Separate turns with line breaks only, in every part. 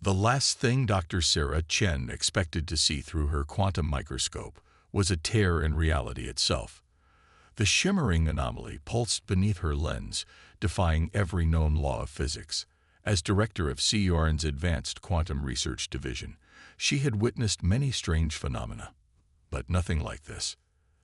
The last thing Dr. Sarah Chen expected to see through her quantum microscope was a tear in reality itself. The shimmering anomaly pulsed beneath her lens, defying every known law of physics. As director of CERN's Advanced Quantum Research Division, she had witnessed many strange phenomena. But nothing like this.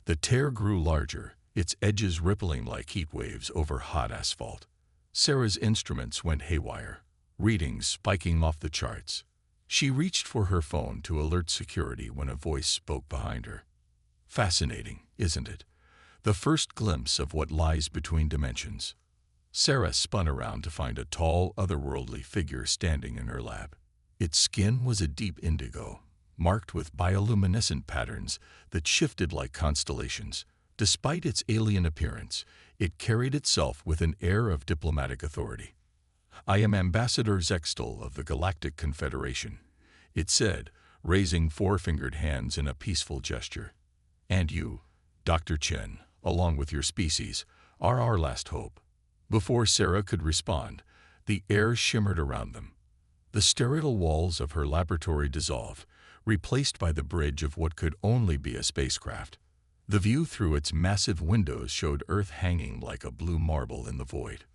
The tear grew larger, its edges rippling like heat waves over hot asphalt. Sarah's instruments went haywire, readings spiking off the charts. She reached for her phone to alert security when a voice spoke behind her. Fascinating, isn't it? The first glimpse of what lies between dimensions. Sarah spun around to find a tall, otherworldly figure standing in her lab. Its skin was a deep indigo, marked with bioluminescent patterns that shifted like constellations. Despite its alien appearance, it carried itself with an air of diplomatic authority. "I am Ambassador Zextal of the Galactic Confederation," it said, raising four-fingered hands in a peaceful gesture. "And you, Dr. Chen, along with your species, are our last hope." Before Sarah could respond, the air shimmered around them. The sterile walls of her laboratory dissolved, replaced by the bridge of what could only be a spacecraft. The view through its massive windows showed Earth hanging like a blue marble in the void.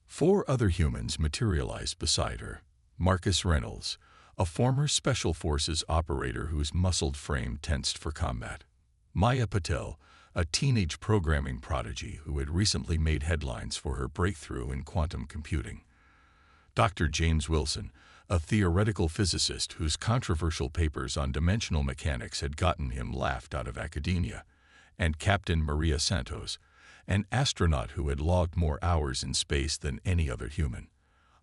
Four other humans materialized beside her. Marcus Reynolds, a former Special Forces operator whose muscled frame tensed for combat. Maya Patel, a teenage programming prodigy who had recently made headlines for her breakthrough in quantum computing. Dr. James Wilson, a theoretical physicist whose controversial papers on dimensional mechanics had gotten him laughed out of academia. And Captain Maria Santos, an astronaut who had logged more hours in space than any other human.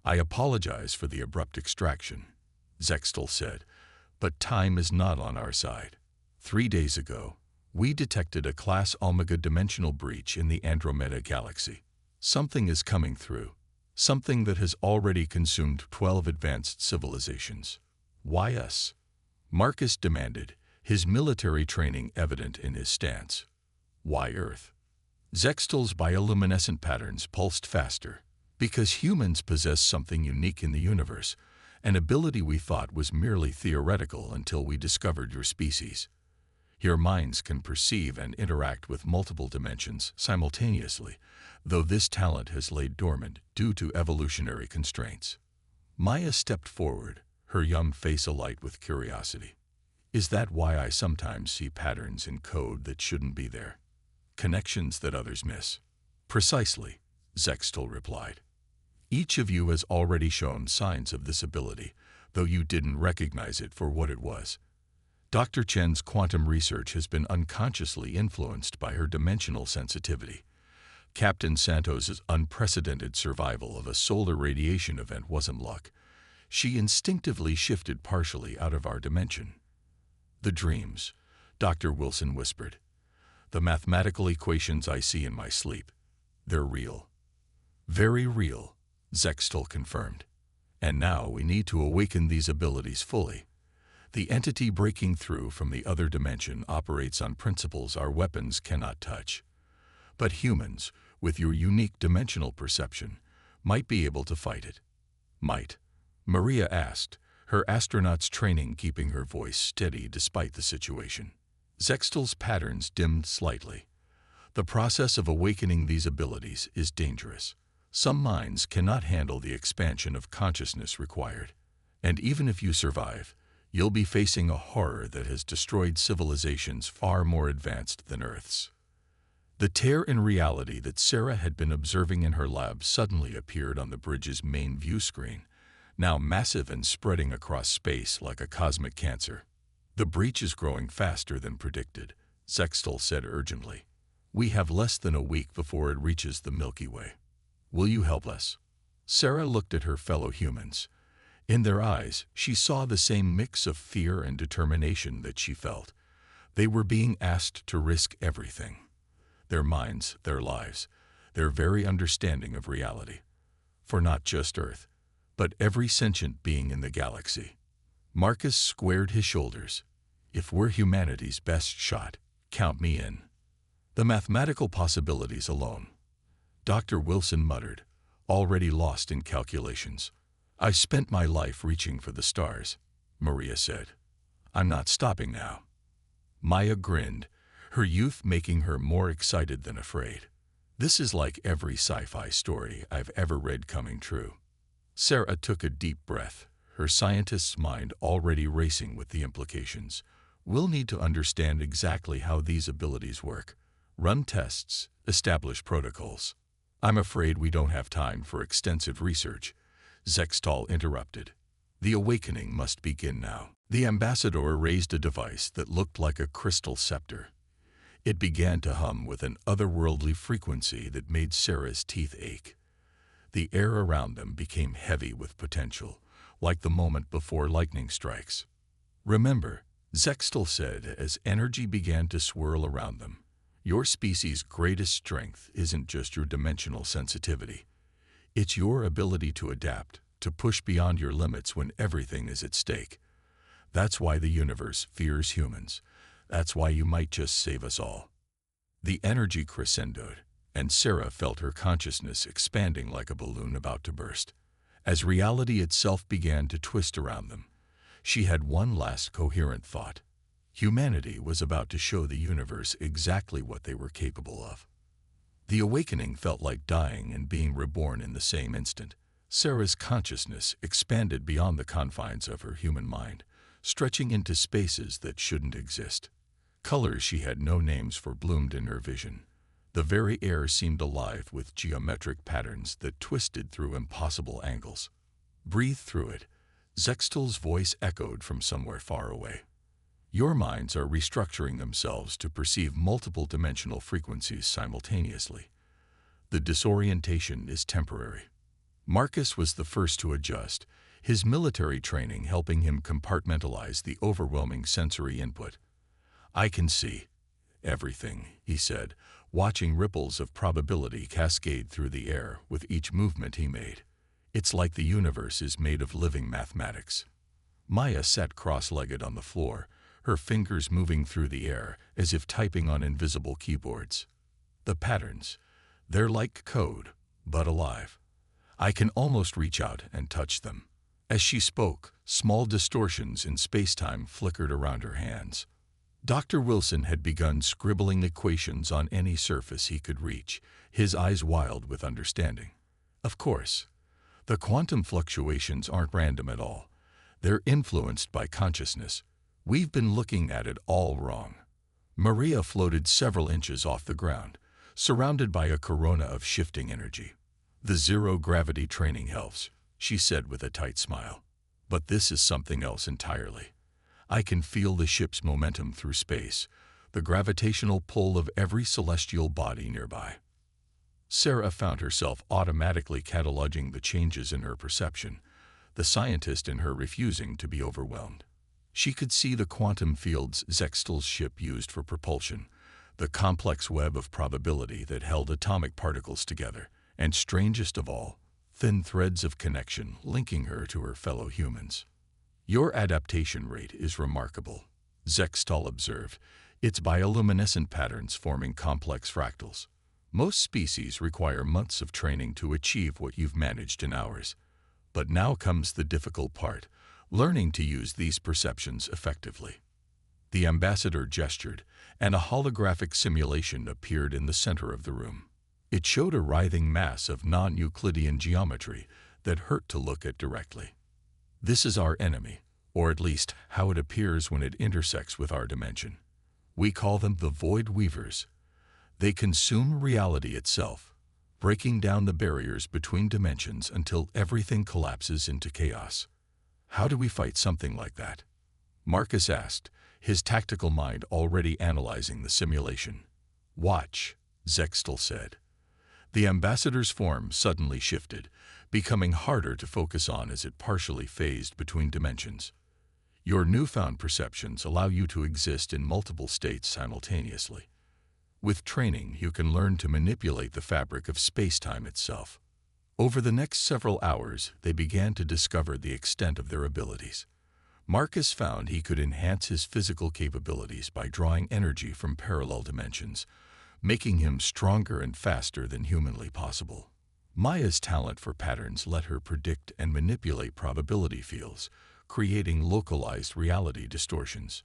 "I apologize for the abrupt extraction," Zextal said, "but time is not on our side. 3 days ago, we detected a Class Omega dimensional breach in the Andromeda galaxy. Something is coming through, something that has already consumed 12 advanced civilizations. Why us?" Marcus demanded, his military training evident in his stance. "Why Earth?" Zextal's bioluminescent patterns pulsed faster. "Because humans possess something unique in the universe, an ability we thought was merely theoretical until we discovered your species. Your minds can perceive and interact with multiple dimensions simultaneously, though this talent has laid dormant due to evolutionary constraints." Maya stepped forward, her young face alight with curiosity. "Is that why I sometimes see patterns in code that shouldn't be there? Connections that others miss?" "Precisely," Zextal replied. "Each of you has already shown signs of this ability, though you didn't recognize it for what it was. Dr. Chen's quantum research has been unconsciously influenced by her dimensional sensitivity. Captain Santos's unprecedented survival of a solar radiation event wasn't luck. She instinctively shifted partially out of our dimension." "The dreams," Dr. Wilson whispered. "The mathematical equations I see in my sleep. They're real." "Very real," Zextal confirmed. "And now we need to awaken these abilities fully. The entity breaking through from the other dimension operates on principles our weapons cannot touch. But humans, with your unique dimensional perception, might be able to fight it." "Might?" Maria asked, her astronaut's training keeping her voice steady despite the situation. Zextal's patterns dimmed slightly. "The process of awakening these abilities is dangerous. Some minds cannot handle the expansion of consciousness required. And even if you survive, you'll be facing a horror that has destroyed civilizations far more advanced than Earth's." The tear in reality that Sarah had been observing in her lab suddenly appeared on the bridge's main view screen, now massive and spreading across space like a cosmic cancer. "The breach is growing faster than predicted," Zextal said urgently. "We have less than a week before it reaches the Milky Way. Will you help us?" Sarah looked at her fellow humans. In their eyes, she saw the same mix of fear and determination that she felt. They were being asked to risk everything. Their minds, their lives, their very understanding of reality. For not just Earth, but every sentient being in the galaxy. Marcus squared his shoulders. "If we're humanity's best shot, count me in." "The mathematical possibilities alone," Dr. Wilson muttered, already lost in calculations. "I spent my life reaching for the stars," Maria said. "I'm not stopping now." Maya grinned, her youth making her more excited than afraid. "This is like every sci-fi story I've ever read coming true." Sarah took a deep breath, her scientist's mind already racing with the implications. "We'll need to understand exactly how these abilities work, run tests, establish protocols." "I'm afraid we don't have time for extensive research," Zextal interrupted. "The awakening must begin now." The ambassador raised a device that looked like a crystal scepter. It began to hum with an otherworldly frequency that made Sarah's teeth ache. The air around them became heavy with potential, like the moment before lightning strikes. "Remember," Zextal said as energy began to swirl around them, "your species' greatest strength isn't just your dimensional sensitivity. It's your ability to adapt, to push beyond your limits when everything is at stake. That's why the universe fears humans. That's why you might just save us all." The energy crescendoed, and Sarah felt her consciousness expanding like a balloon about to burst. As reality itself began to twist around them, she had one last coherent thought. Humanity was about to show the universe exactly what they were capable of. The awakening felt like dying and being reborn in the same instant. Sarah's consciousness expanded beyond the confines of her human mind, stretching into spaces that shouldn't exist. Colors she had no names for bloomed in her vision. The very air seemed alive with geometric patterns that twisted through impossible angles. "Breathe through it," Zextal's voice echoed from somewhere far away. "Your minds are restructuring themselves to perceive multiple dimensional frequencies simultaneously. The disorientation is temporary." Marcus was the first to adjust, his military training helping him compartmentalize the overwhelming sensory input. "I can see everything," he said, watching ripples of probability cascade through the air with each movement he made. "It's like the universe is made of living mathematics." Maya sat cross-legged on the floor, her fingers moving through the air as if typing on invisible keyboards. "The patterns, they're like code, but alive. I can almost reach out and touch them." As she spoke, small distortions in space-time flickered around her hands. Dr. Wilson had begun scribbling equations on any surface he could reach, his eyes wild with understanding. "Of course, the quantum fluctuations aren't random at all. They're influenced by consciousness. We've been looking at it all wrong." Maria floated several inches off the ground, surrounded by a corona of shifting energy. "The zero-gravity training helps," she said with a tight smile. "But this is something else entirely. I can feel the ship's momentum through space, the gravitational pull of every celestial body nearby." Sarah found herself automatically cataloging the changes in her perception, the scientist in her refusing to be overwhelmed. She could see the quantum fields Zextal's ship used for propulsion, the complex web of probability that held atomic particles together, and strangest of all, thin threads of connection linking her to her fellow humans. "Your adaptation rate is remarkable," Zextal observed, its bioluminescent patterns forming complex fractals. "Most species require months of training to achieve what you've managed in hours. But now comes the difficult part, learning to use these perceptions effectively." The ambassador gestured, and a holographic simulation appeared in the center of the room. It showed a writhing mass of non-Euclidean geometry that hurt to look at directly. "This is our enemy, or at least how it appears when it intersects with our dimension. We call them the Void Weavers. They consume reality itself, breaking down the barriers between dimensions until everything collapses into chaos." "How do we fight something like that?" Marcus asked, his tactical mind already analyzing the simulation. "Watch," Zextal said. The ambassador's form suddenly shifted, becoming harder to focus on as it partially phased between dimensions. "Your newfound perceptions allow you to exist in multiple states simultaneously. With training, you can learn to manipulate the fabric of space-time itself." Over the next several hours, they began to discover the extent of their abilities. Marcus found he could enhance his physical capabilities by drawing energy from parallel dimensions, making him stronger and faster than humanly possible. Maya's talent for patterns let her predict and manipulate probability fields, creating localized reality distortions.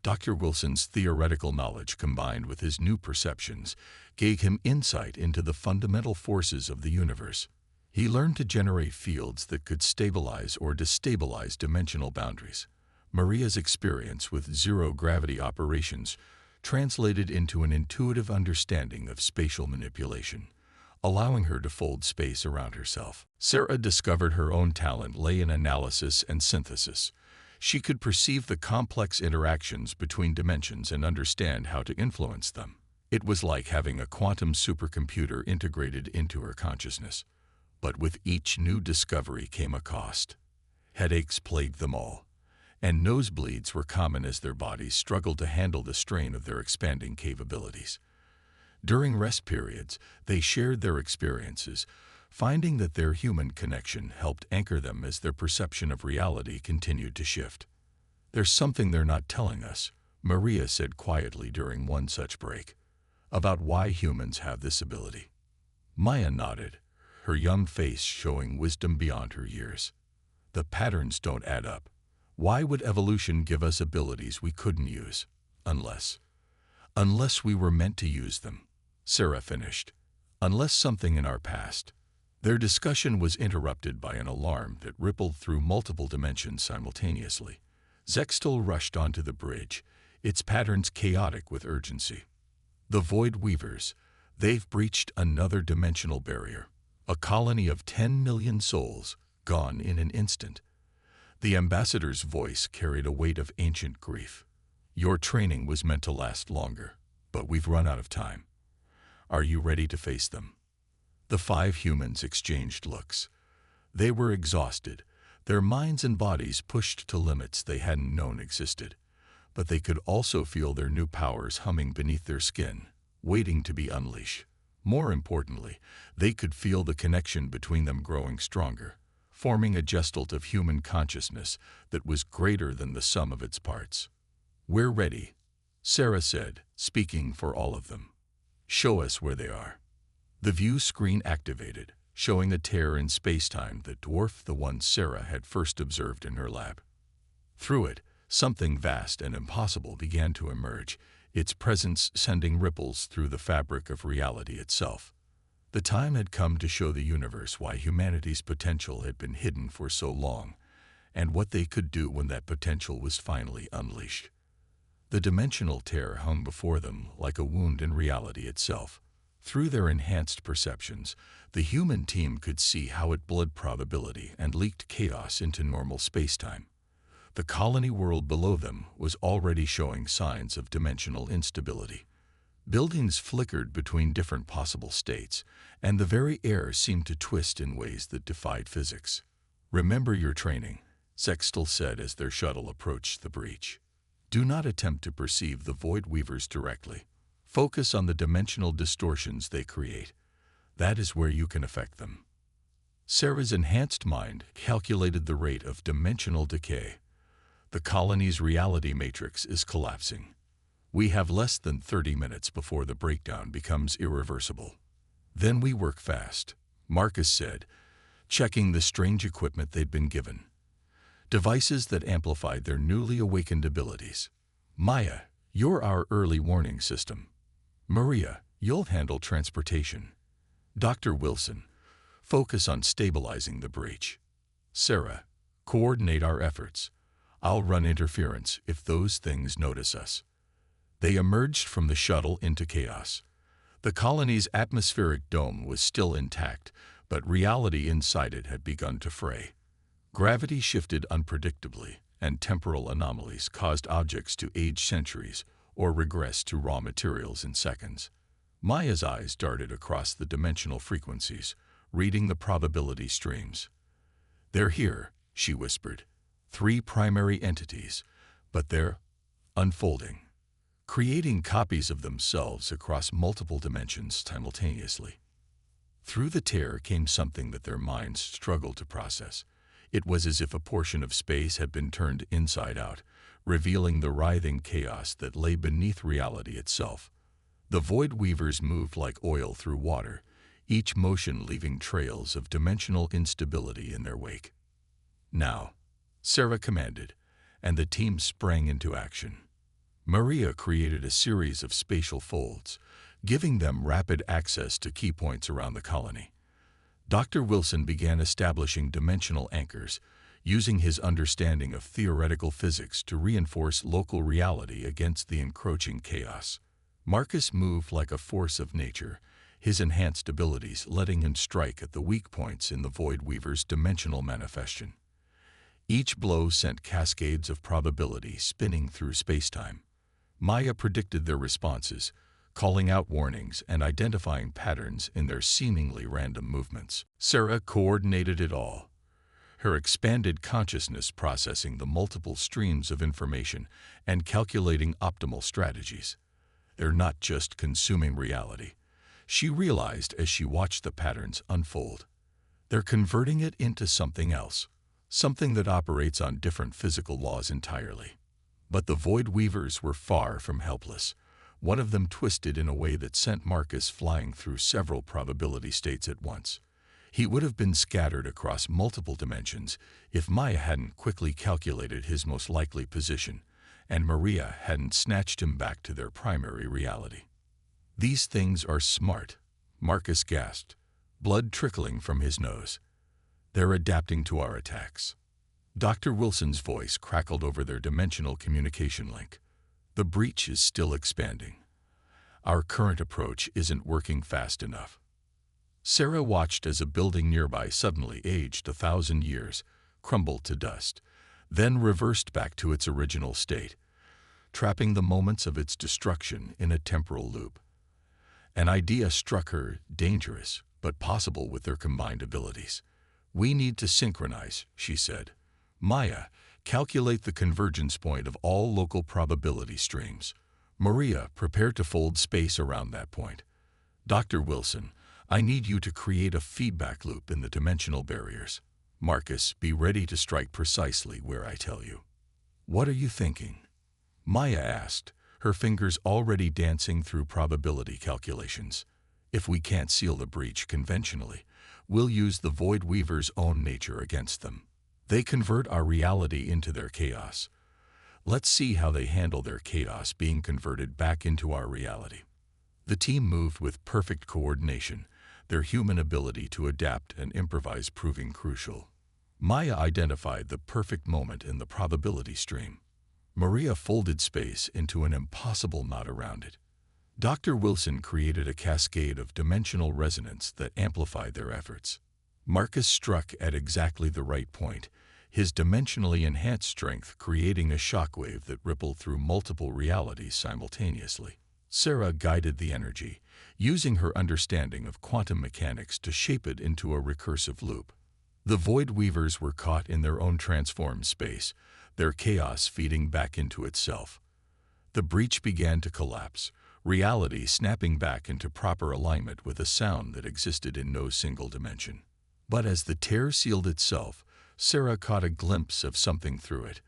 Dr. Wilson's theoretical knowledge combined with his new perceptions gave him insight into the fundamental forces of the universe. He learned to generate fields that could stabilize or destabilize dimensional boundaries. Maria's experience with zero-gravity operations translated into an intuitive understanding of spatial manipulation, allowing her to fold space around herself. Sarah discovered her own talent lay in analysis and synthesis. She could perceive the complex interactions between dimensions and understand how to influence them. It was like having a quantum supercomputer integrated into her consciousness. But with each new discovery came a cost. Headaches plagued them all, and nosebleeds were common as their bodies struggled to handle the strain of their expanding capabilities. During rest periods, they shared their experiences, finding that their human connection helped anchor them as their perception of reality continued to shift. "There's something they're not telling us," Maria said quietly during one such break, "about why humans have this ability." Maya nodded, her young face showing wisdom beyond her years. "The patterns don't add up. Why would evolution give us abilities we couldn't use? Unless we were meant to use them," Sarah finished. "Unless something in our past." Their discussion was interrupted by an alarm that rippled through multiple dimensions simultaneously. Zextal rushed onto the bridge, its patterns chaotic with urgency. "The Void Weavers, they've breached another dimensional barrier. A colony of 10 million souls, gone in an instant." The ambassador's voice carried a weight of ancient grief. "Your training was meant to last longer, but we've run out of time. Are you ready to face them?" The 5 humans exchanged looks. They were exhausted, their minds and bodies pushed to limits they hadn't known existed. But they could also feel their new powers humming beneath their skin, waiting to be unleashed. More importantly, they could feel the connection between them growing stronger, forming a gestalt of human consciousness that was greater than the sum of its parts. "We're ready," Sarah said, speaking for all of them. "Show us where they are." The view screen activated, showing a tear in space-time that dwarfed the one Sarah had first observed in her lab. Through it, something vast and impossible began to emerge, its presence sending ripples through the fabric of reality itself. The time had come to show the universe why humanity's potential had been hidden for so long, and what they could do when that potential was finally unleashed. The dimensional tear hung before them like a wound in reality itself. Through their enhanced perceptions, the human team could see how it bled probability and leaked chaos into normal spacetime. The colony world below them was already showing signs of dimensional instability. Buildings flickered between different possible states, and the very air seemed to twist in ways that defied physics. "Remember your training," Sextal said as their shuttle approached the breach. "Do not attempt to perceive the Void Weavers directly. Focus on the dimensional distortions they create. That is where you can affect them." Sarah's enhanced mind calculated the rate of dimensional decay. "The colony's reality matrix is collapsing. We have less than 30 minutes before the breakdown becomes irreversible." "Then we work fast," Marcus said, checking the strange equipment they'd been given. Devices that amplified their newly awakened abilities. "Maya, you're our early warning system. Maria, you'll handle transportation. Dr. Wilson, focus on stabilizing the breach. Sarah, coordinate our efforts. I'll run interference if those things notice us." They emerged from the shuttle into chaos. The colony's atmospheric dome was still intact, but reality inside it had begun to fray. Gravity shifted unpredictably, and temporal anomalies caused objects to age centuries or regress to raw materials in seconds. Maya's eyes darted across the dimensional frequencies, reading the probability streams. "They're here," she whispered. 3 primary entities, but they're unfolding, creating copies of themselves across multiple dimensions simultaneously. Through the tear came something that their minds struggled to process. It was as if a portion of space had been turned inside out, revealing the writhing chaos that lay beneath reality itself. The Void Weavers moved like oil through water, each motion leaving trails of dimensional instability in their wake. "Now," Sarah commanded, and the team sprang into action. Maria created a series of spatial folds, giving them rapid access to key points around the colony. Dr. Wilson began establishing dimensional anchors, using his understanding of theoretical physics to reinforce local reality against the encroaching chaos. Marcus moved like a force of nature, his enhanced abilities letting him strike at the weak points in the Void Weaver's dimensional manifestation. Each blow sent cascades of probability spinning through spacetime. Maya predicted their responses, calling out warnings and identifying patterns in their seemingly random movements. Sarah coordinated it all, her expanded consciousness processing the multiple streams of information and calculating optimal strategies. They're not just consuming reality, she realized as she watched the patterns unfold. They're converting it into something else, something that operates on different physical laws entirely. But the Void Weavers were far from helpless. One of them twisted in a way that sent Marcus flying through several probability states at once. He would have been scattered across multiple dimensions if Maya hadn't quickly calculated his most likely position, and Maria hadn't snatched him back to their primary reality. "These things are smart," Marcus gasped, blood trickling from his nose. "They're adapting to our attacks." Dr. Wilson's voice crackled over their dimensional communication link. "The breach is still expanding. Our current approach isn't working fast enough." Sarah watched as a building nearby suddenly aged 1,000 years, crumbled to dust, then reversed back to its original state, trapping the moments of its destruction in a temporal loop. An idea struck her, dangerous, but possible with their combined abilities. "We need to synchronize," she said. "Maya, calculate the convergence point of all local probability streams. Maria, prepare to fold space around that point. Dr. Wilson, I need you to create a feedback loop in the dimensional barriers. Marcus, be ready to strike precisely where I tell you." "What are you thinking?" Maya asked, her fingers already dancing through probability calculations. "If we can't seal the breach conventionally, we'll use the Void Weaver's own nature against them. They convert our reality into their chaos. Let's see how they handle their chaos being converted back into our reality." The team moved with perfect coordination, their human ability to adapt and improvise proving crucial. Maya identified the perfect moment in the probability stream. Maria folded space into an impossible knot around it. Dr. Wilson created a cascade of dimensional resonance that amplified their efforts. Marcus struck at exactly the right point, his dimensionally enhanced strength creating a shockwave that rippled through multiple realities simultaneously. Sarah guided the energy, using her understanding of quantum mechanics to shape it into a recursive loop. The Void Weavers were caught in their own transformed space, their chaos feeding back into itself. The breach began to collapse, reality snapping back into proper alignment with a sound that existed in no single dimension. But as the tear sealed itself, Sarah caught a glimpse of something through it,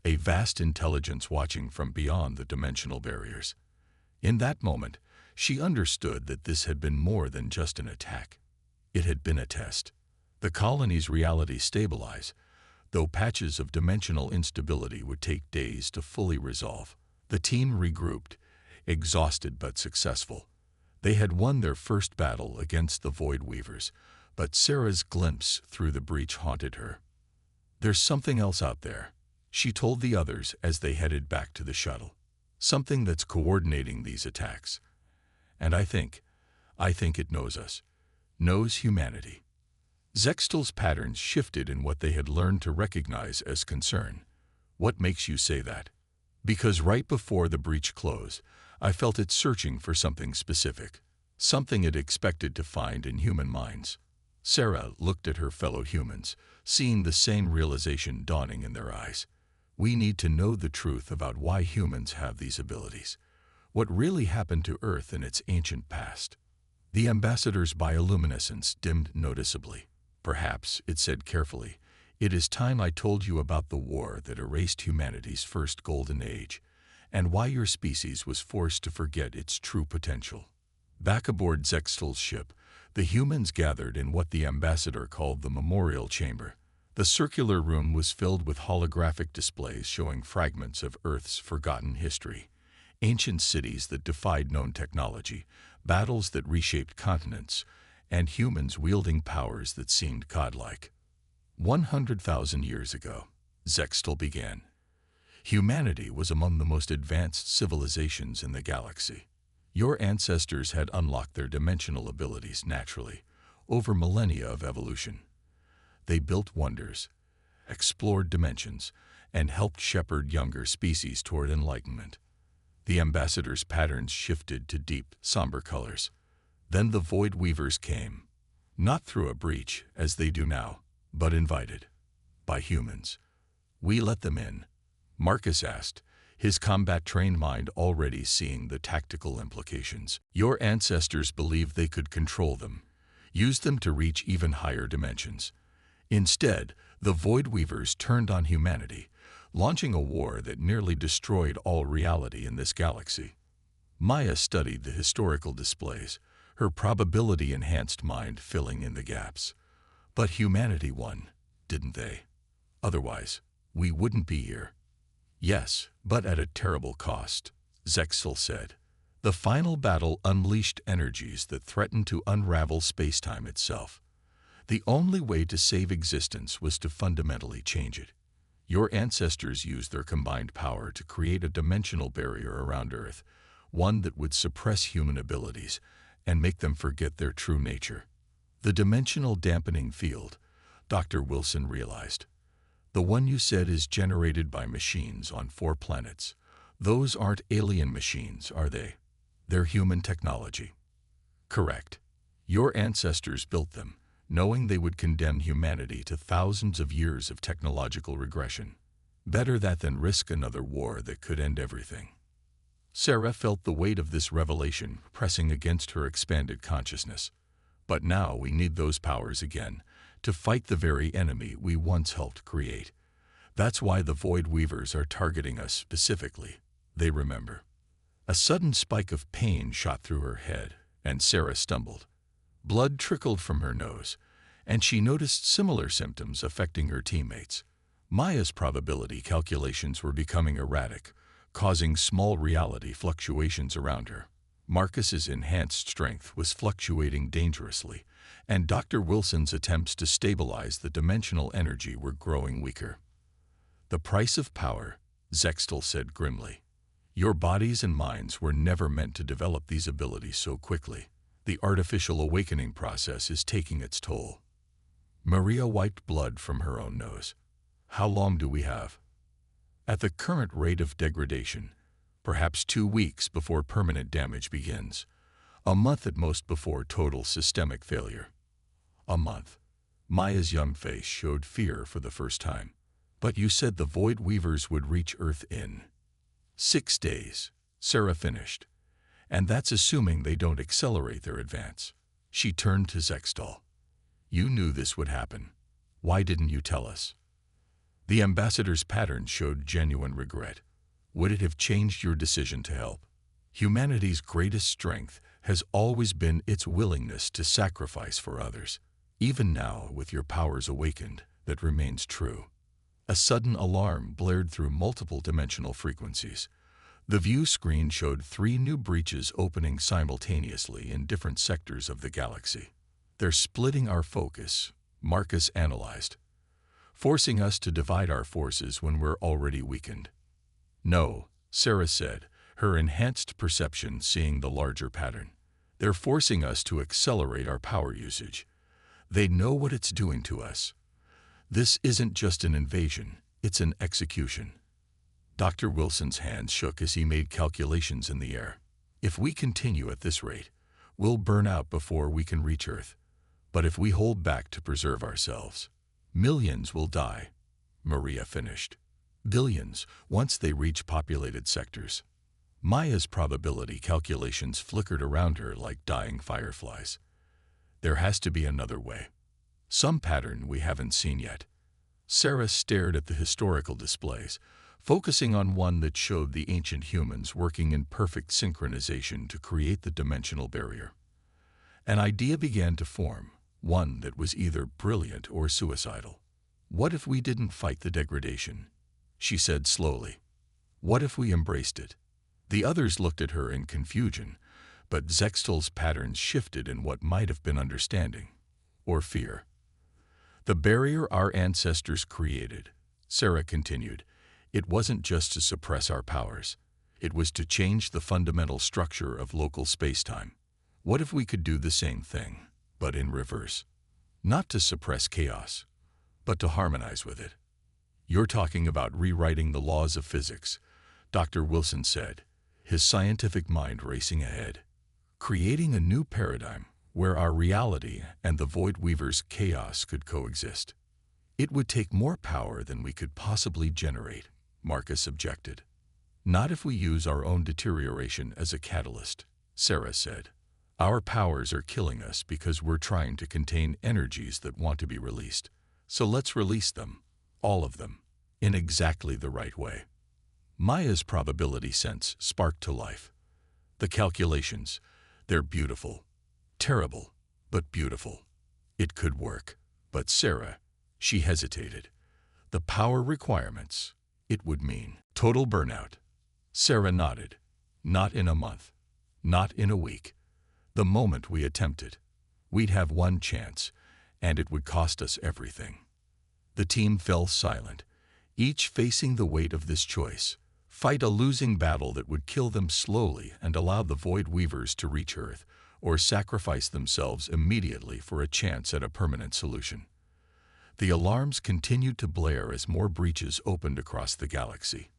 a vast intelligence watching from beyond the dimensional barriers. In that moment, she understood that this had been more than just an attack. It had been a test. The colony's reality stabilized, though patches of dimensional instability would take days to fully resolve. The team regrouped, exhausted but successful. They had won their first battle against the Void Weavers, but Sarah's glimpse through the breach haunted her. "There's something else out there," she told the others as they headed back to the shuttle. "Something that's coordinating these attacks. And I think it knows us, knows humanity." Zextal's patterns shifted in what they had learned to recognize as concern. "What makes you say that?" "Because right before the breach closed, I felt it searching for something specific, something it expected to find in human minds." Sarah looked at her fellow humans, seeing the same realization dawning in their eyes. "We need to know the truth about why humans have these abilities. What really happened to Earth in its ancient past." The ambassador's bioluminescence dimmed noticeably. "Perhaps," it said carefully, "it is time I told you about the war that erased humanity's first golden age, and why your species was forced to forget its true potential." Back aboard Zextal's ship, The humans gathered in what the ambassador called the memorial chamber. The circular room was filled with holographic displays showing fragments of Earth's forgotten history, ancient cities that defied known technology, battles that reshaped continents, and humans wielding powers that seemed godlike. 100,000 years ago, Zextal began. Humanity was among the most advanced civilizations in the galaxy. Your ancestors had unlocked their dimensional abilities naturally, over millennia of evolution. They built wonders, explored dimensions, and helped shepherd younger species toward enlightenment. The ambassador's patterns shifted to deep, somber colors. Then the Void Weavers came, not through a breach, as they do now, but invited. By humans. We let them in, Marcus asked, his combat-trained mind already seeing the tactical implications. Your ancestors believed they could control them, use them to reach even higher dimensions. Instead, the Void Weavers turned on humanity, launching a war that nearly destroyed all reality in this galaxy. Maya studied the historical displays, her probability-enhanced mind filling in the gaps. But humanity won, didn't they? Otherwise, we wouldn't be here. Yes, but at a terrible cost, Zextal said. The final battle unleashed energies that threatened to unravel space-time itself. The only way to save existence was to fundamentally change it. Your ancestors used their combined power to create a dimensional barrier around Earth, one that would suppress human abilities and make them forget their true nature. The dimensional dampening field, Dr. Wilson realized. The one you said is generated by machines on 4 planets. Those aren't alien machines, are they? They're human technology. Correct. Your ancestors built them, knowing they would condemn humanity to thousands of years of technological regression. Better that than risk another war that could end everything. Sarah felt the weight of this revelation pressing against her expanded consciousness. But now we need those powers again, to fight the very enemy we once helped create. That's why the Void Weavers are targeting us specifically, they remember. A sudden spike of pain shot through her head, and Sarah stumbled. Blood trickled from her nose, and she noticed similar symptoms affecting her teammates. Maya's probability calculations were becoming erratic, causing small reality fluctuations around her. Marcus's enhanced strength was fluctuating dangerously, and Dr. Wilson's attempts to stabilize the dimensional energy were growing weaker. The price of power, Zextal said grimly. Your bodies and minds were never meant to develop these abilities so quickly. The artificial awakening process is taking its toll. Maria wiped blood from her own nose. How long do we have? At the current rate of degradation, perhaps 2 weeks before permanent damage begins. A month at most before total systemic failure. A month. Maya's young face showed fear for the first time. But you said the Void Weavers would reach Earth in 6 days, Sarah finished. And that's assuming they don't accelerate their advance. She turned to Zextal. You knew this would happen. Why didn't you tell us? The ambassador's pattern showed genuine regret. Would it have changed your decision to help? Humanity's greatest strength has always been its willingness to sacrifice for others. Even now, with your powers awakened, that remains true. A sudden alarm blared through multiple dimensional frequencies. The view screen showed 3 new breaches opening simultaneously in different sectors of the galaxy. They're splitting our focus, Marcus analyzed, forcing us to divide our forces when we're already weakened. No, Sarah said, her enhanced perception seeing the larger pattern. They're forcing us to accelerate our power usage. They know what it's doing to us. This isn't just an invasion, it's an execution. Dr. Wilson's hands shook as he made calculations in the air. If we continue at this rate, we'll burn out before we can reach Earth. But if we hold back to preserve ourselves, millions will die, Maria finished. Billions, once they reach populated sectors. Maya's probability calculations flickered around her like dying fireflies. There has to be another way. Some pattern we haven't seen yet. Sarah stared at the historical displays, focusing on one that showed the ancient humans working in perfect synchronization to create the dimensional barrier. An idea began to form, one that was either brilliant or suicidal. What if we didn't fight the degradation? She said slowly. What if we embraced it? The others looked at her in confusion, but Zextal's patterns shifted in what might have been understanding, or fear. The barrier our ancestors created, Sarah continued, it wasn't just to suppress our powers. It was to change the fundamental structure of local spacetime. What if we could do the same thing, but in reverse? Not to suppress chaos, but to harmonize with it. You're talking about rewriting the laws of physics, Dr. Wilson said, his scientific mind racing ahead. Creating a new paradigm where our reality and the Void Weaver's chaos could coexist. It would take more power than we could possibly generate, Marcus objected. Not if we use our own deterioration as a catalyst, Sarah said. Our powers are killing us because we're trying to contain energies that want to be released. So let's release them, all of them, in exactly the right way. Maya's probability sense sparked to life. The calculations, they're beautiful. Terrible, but beautiful. It could work. But Sarah, she hesitated. The power requirements, it would mean total burnout. Sarah nodded. Not in a month. Not in a week. The moment we attempt it, we'd have one chance, and it would cost us everything. The team fell silent, each facing the weight of this choice. Fight a losing battle that would kill them slowly and allow the Void Weavers to reach Earth, or sacrifice themselves immediately for a chance at a permanent solution. The alarms continued to blare as more breaches opened across the galaxy.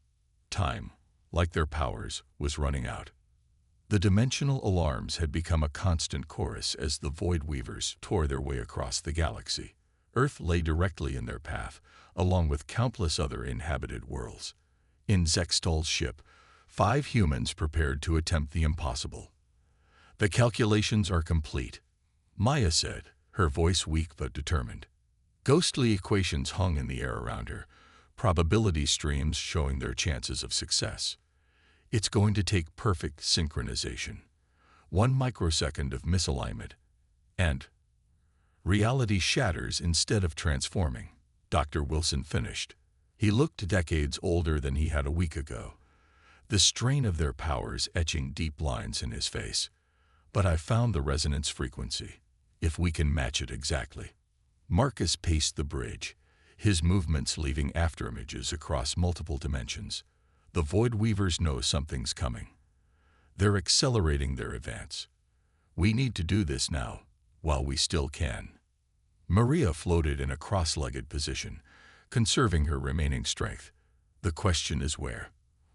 Time, like their powers, was running out. The dimensional alarms had become a constant chorus as the Void Weavers tore their way across the galaxy. Earth lay directly in their path, along with countless other inhabited worlds. In Zextal's ship, 5 humans prepared to attempt the impossible. The calculations are complete, Maya said, her voice weak but determined. Ghostly equations hung in the air around her, probability streams showing their chances of success. It's going to take perfect synchronization. 1 microsecond of misalignment, and reality shatters instead of transforming, Dr. Wilson finished. He looked decades older than he had a week ago, the strain of their powers etching deep lines in his face. But I found the resonance frequency, if we can match it exactly. Marcus paced the bridge, his movements leaving afterimages across multiple dimensions. The Void Weavers know something's coming. They're accelerating their advance. We need to do this now, while we still can. Maria floated in a cross-legged position, conserving her remaining strength. The question is where?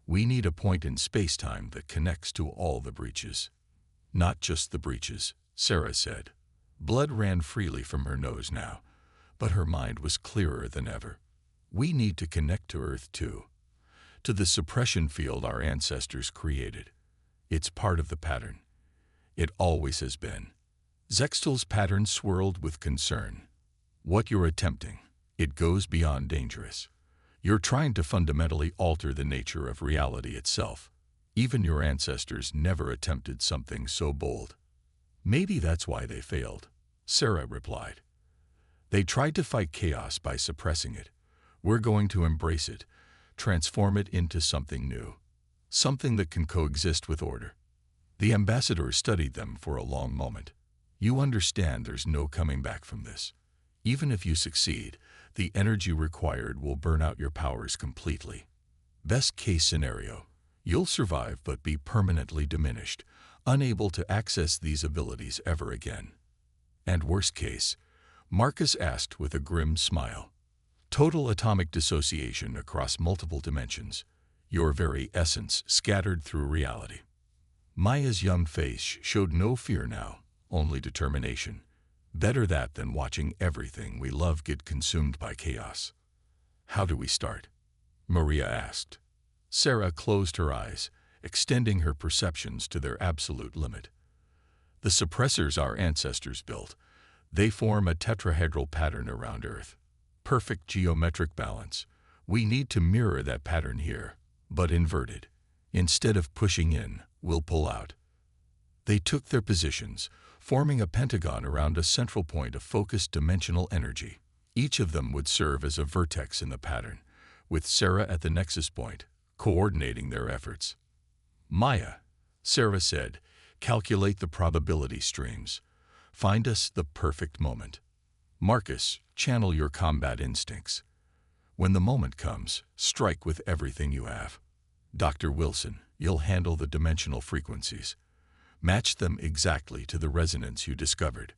We need a point in space-time that connects to all the breaches. Not just the breaches, Sarah said. Blood ran freely from her nose now, but her mind was clearer than ever. We need to connect to Earth too, to the suppression field our ancestors created. It's part of the pattern. It always has been. Zextal's pattern swirled with concern. What you're attempting, it goes beyond dangerous. You're trying to fundamentally alter the nature of reality itself. Even your ancestors never attempted something so bold. Maybe that's why they failed, Sarah replied. They tried to fight chaos by suppressing it. We're going to embrace it, transform it into something new, something that can coexist with order. The ambassador studied them for a long moment. You understand there's no coming back from this. Even if you succeed, the energy required will burn out your powers completely. Best case scenario, you'll survive but be permanently diminished, unable to access these abilities ever again. And worst case, Marcus asked with a grim smile, total atomic dissociation across multiple dimensions, your very essence scattered through reality. Maya's young face showed no fear now, only determination. Better that than watching everything we love get consumed by chaos. How do we start? Maria asked. Sarah closed her eyes, extending her perceptions to their absolute limit. The suppressors our ancestors built, they form a tetrahedral pattern around Earth. Perfect geometric balance. We need to mirror that pattern here, but inverted. Instead of pushing in, we'll pull out. They took their positions, forming a pentagon around a central point of focused dimensional energy. Each of them would serve as a vertex in the pattern, with Sarah at the nexus point, coordinating their efforts. "Maya," Sarah said, "calculate the probability streams. Find us the perfect moment. Marcus, channel your combat instincts. When the moment comes, strike with everything you have. Dr. Wilson, you'll handle the dimensional frequencies. Match them exactly to the resonance you discovered.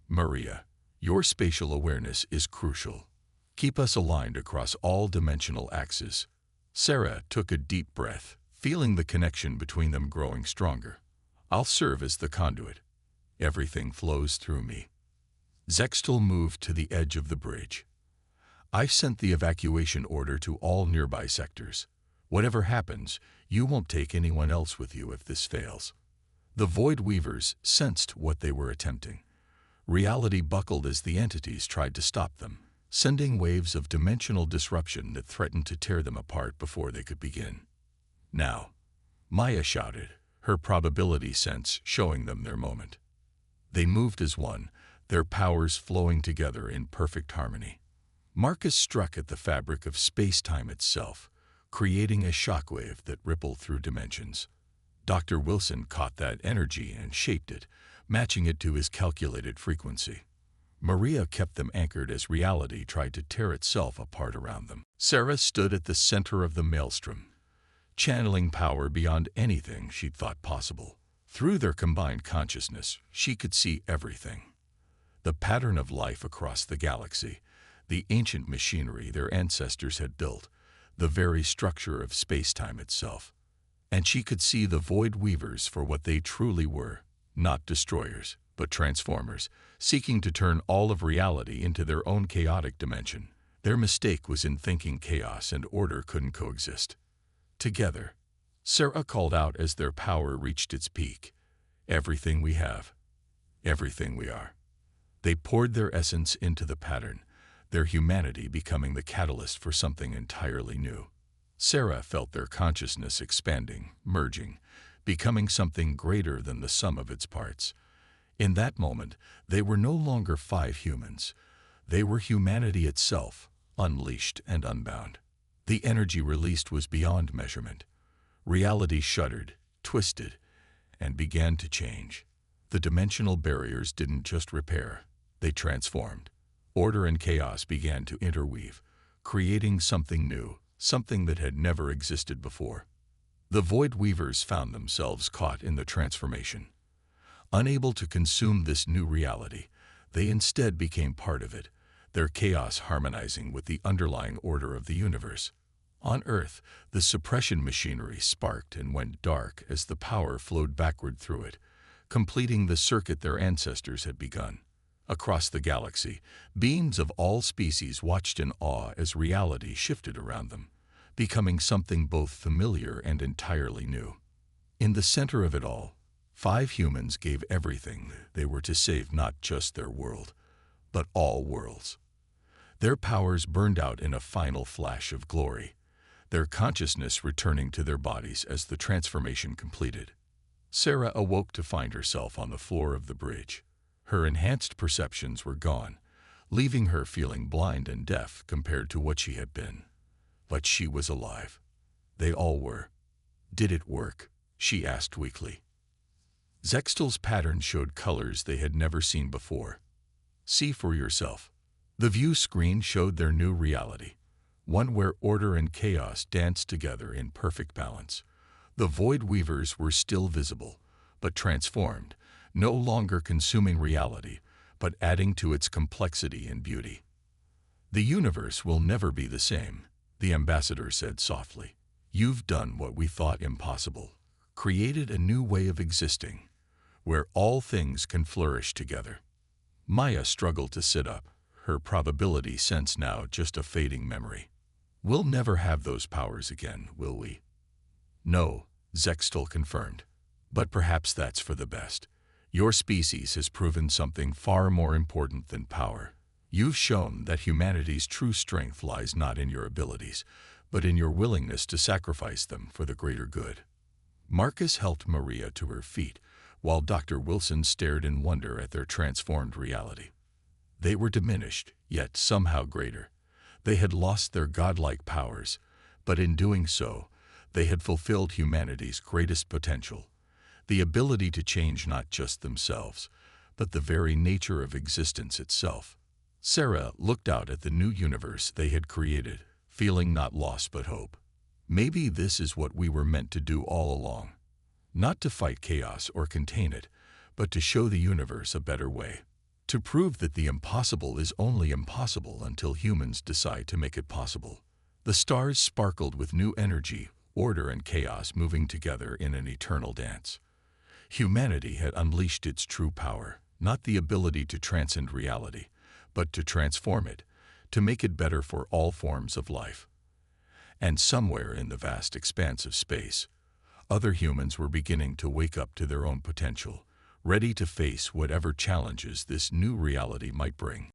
Maria, your spatial awareness is crucial. Keep us aligned across all dimensional axes." Sarah took a deep breath, feeling the connection between them growing stronger. "I'll serve as the conduit. Everything flows through me." Zextal moved to the edge of the bridge. "I've sent the evacuation order to all nearby sectors. Whatever happens, you won't take anyone else with you if this fails." The Void Weavers sensed what they were attempting. Reality buckled as the entities tried to stop them, sending waves of dimensional disruption that threatened to tear them apart before they could begin. "Now," Maya shouted, her probability sense showing them their moment. They moved as one, their powers flowing together in perfect harmony. Marcus struck at the fabric of space-time itself, creating a shockwave that rippled through dimensions. Dr. Wilson caught that energy and shaped it, matching it to his calculated frequency. Maria kept them anchored as reality tried to tear itself apart around them. Sarah stood at the center of the maelstrom, channeling power beyond anything she'd thought possible. Through their combined consciousness, she could see everything. The pattern of life across the galaxy, the ancient machinery their ancestors had built, the very structure of space-time itself. And she could see the Void Weavers for what they truly were, not destroyers, but transformers, seeking to turn all of reality into their own chaotic dimension. Their mistake was in thinking chaos and order couldn't coexist. Together, Sarah called out as their power reached its peak. "Everything we have, everything we are." They poured their essence into the pattern, their humanity becoming the catalyst for something entirely new. Sarah felt their consciousness expanding, merging, becoming something greater than the sum of its parts. In that moment, they were no longer 5 humans. They were humanity itself, unleashed and unbound. The energy released was beyond measurement. Reality shuddered, twisted, and began to change. The dimensional barriers didn't just repair, they transformed. Order and chaos began to interweave, creating something new, something that had never existed before. The Void Weavers found themselves caught in the transformation. Unable to consume this new reality, they instead became part of it, their chaos harmonizing with the underlying order of the universe. On Earth, the suppression machinery sparked and went dark as the power flowed backward through it, completing the circuit their ancestors had begun. Across the galaxy, beings of all species watched in awe as reality shifted around them, becoming something both familiar and entirely new. In the center of it all, 5 humans gave everything they were to save not just their world, but all worlds. Their powers burned out in a final flash of glory, their consciousness returning to their bodies as the transformation completed. Sarah awoke to find herself on the floor of the bridge. Her enhanced perceptions were gone, leaving her feeling blind and deaf compared to what she had been. But she was alive. They all were. "Did it work?" she asked weakly. Zextal's pattern showed colors they had never seen before. "See for yourself." The view screen showed their new reality, one where order and chaos danced together in perfect balance. The Void Weavers were still visible, but transformed, no longer consuming reality, but adding to its complexity and beauty. "The universe will never be the same," the ambassador said softly. "You've done what we thought impossible, created a new way of existing, where all things can flourish together." Maya struggled to sit up, her probability sense now just a fading memory. "We'll never have those powers again, will we?" "No," Zextal confirmed. "But perhaps that's for the best. Your species has proven something far more important than power. You've shown that humanity's true strength lies not in your abilities, but in your willingness to sacrifice them for the greater good." Marcus helped Maria to her feet, while Dr. Wilson stared in wonder at their transformed reality. They were diminished, yet somehow greater. They had lost their godlike powers, but in doing so, they had fulfilled humanity's greatest potential, the ability to change not just themselves, but the very nature of existence itself. Sarah looked out at the new universe they had created, feeling not loss but hope. Maybe this is what we were meant to do all along. Not to fight chaos or contain it, but to show the universe a better way. To prove that the impossible is only impossible until humans decide to make it possible. The stars sparkled with new energy, order and chaos moving together in an eternal dance. Humanity had unleashed its true power, not the ability to transcend reality, but to transform it, to make it better for all forms of life. And somewhere in the vast expanse of space, other humans were beginning to wake up to their own potential, ready to face whatever challenges this new reality might bring.